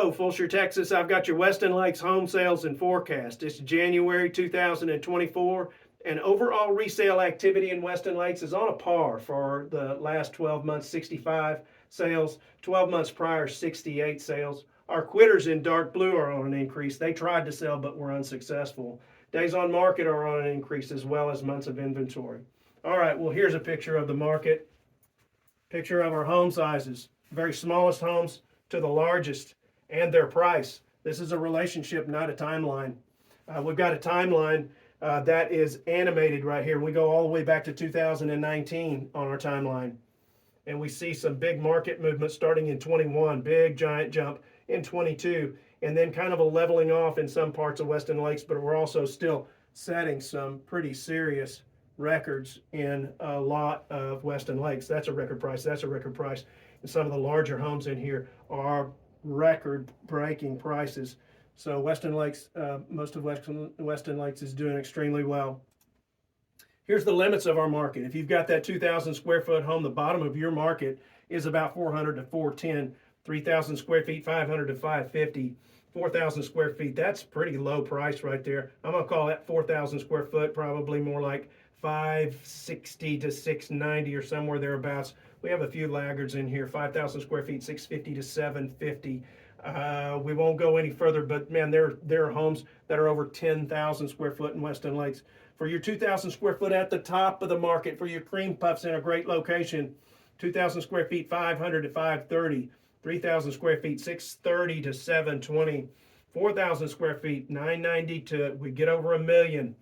Hello, Fulshire, Texas. I've got your Weston Lakes home sales and forecast. It's January 2024, and overall resale activity in Weston Lakes is on a par for the last 12 months, 65 sales, 12 months prior, 68 sales. Our quitters in dark blue are on an increase. They tried to sell but were unsuccessful. Days on market are on an increase as well as months of inventory. All right, well, here's a picture of the market. Picture of our home sizes, very smallest homes to the largest, and their price. This is a relationship, not a timeline. We've got a timeline that is animated right here. We go all the way back to 2019 on our timeline. And we see some big market movement starting in 21, big giant jump in 22, and then kind of a leveling off in some parts of Weston Lakes, but we're also still setting some pretty serious records in a lot of Weston Lakes. That's a record price, that's a record price. And some of the larger homes in here are record-breaking prices. So Weston Lakes, most of Weston Lakes is doing extremely well. Here's the limits of our market. If you've got that 2,000 square foot home, the bottom of your market is about 400 to 410, 3,000 square feet, 500 to 550, 4,000 square feet. That's pretty low price right there. I'm gonna call that 4,000 square foot, probably more like 560 to 690 or somewhere thereabouts. We have a few laggards in here, 5,000 square feet, 650 to 750. We won't go any further, but man, there are homes that are over 10,000 square foot in Weston Lakes. For your 2,000 square foot at the top of the market, for your cream puffs in a great location, 2,000 square feet, 500 to 530, 3,000 square feet, 630 to 720, 4,000 square feet, 990 to, we get over a million.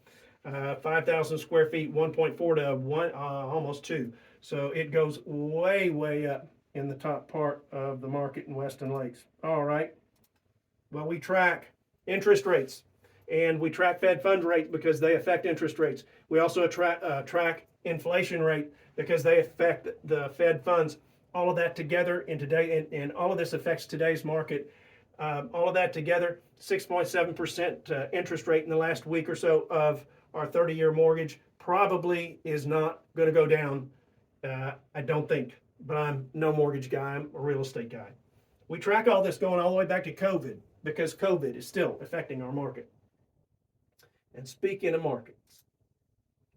5,000 square feet, 1.4 to almost 2. So it goes way, way up in the top part of the market in Weston Lakes. All right. Well, we track interest rates and we track Fed fund rate because they affect interest rates. We also track inflation rate because they affect the Fed funds. All of that together in today, and all of this affects today's market. All of that together, 6.7% interest rate in the last week or so of our 30-year mortgage probably is not going to go down. I don't think, but I'm no mortgage guy, I'm a real estate guy. We track all this going all the way back to COVID because COVID is still affecting our market. And speaking of markets,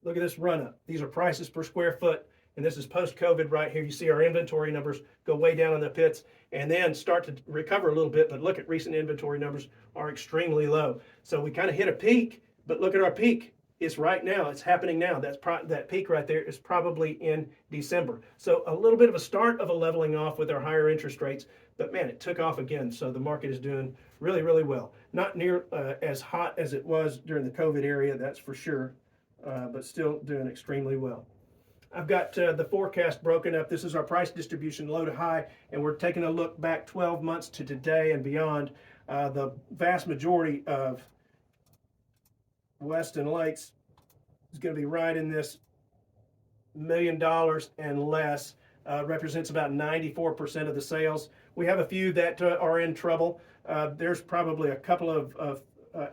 look at this run up. These are prices per square foot, and this is post-COVID right here. You see our inventory numbers go way down in the pits and then start to recover a little bit, but look at recent inventory numbers are extremely low. So we kind of hit a peak, but look at our peak. It's right now, it's happening now. That peak right there is probably in December. So a little bit of a start of a leveling off with our higher interest rates, but man, it took off again. So the market is doing really, really well. Not near as hot as it was during the COVID area, that's for sure, but still doing extremely well. I've got the forecast broken up. This is our price distribution, low to high, and we're taking a look back 12 months to today and beyond. The vast majority of Weston Lakes is going to be right in this $1 million and less. Represents about 94% of the sales. We have a few that are in trouble. There's probably a couple of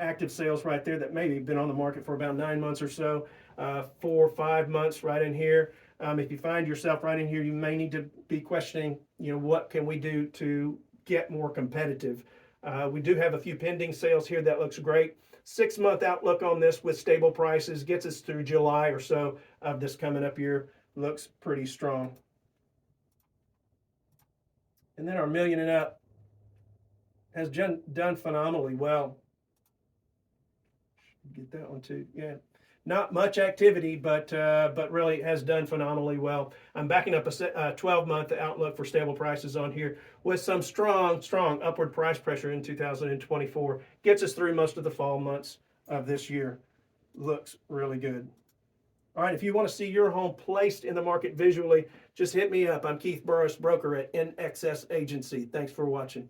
active sales right there that maybe been on the market for about 9 months or so, 4 or 5 months right in here. If you find yourself right in here, you may need to be questioning, what can we do to get more competitive? We do have a few pending sales here that looks great. 6-month outlook on this with stable prices gets us through July or so of this coming up year. Looks pretty strong. And then our million and up has done phenomenally well. Get that one too. Yeah, not much activity, but really has done phenomenally well. I'm backing up a 12-month outlook for stable prices on here with some strong upward price pressure in 2024. Gets us through most of the fall months of this year. Looks really good. All right, if you want to see your home placed in the market visually, just hit me up. I'm Keith Burris, broker at NXS Agency. Thanks for watching.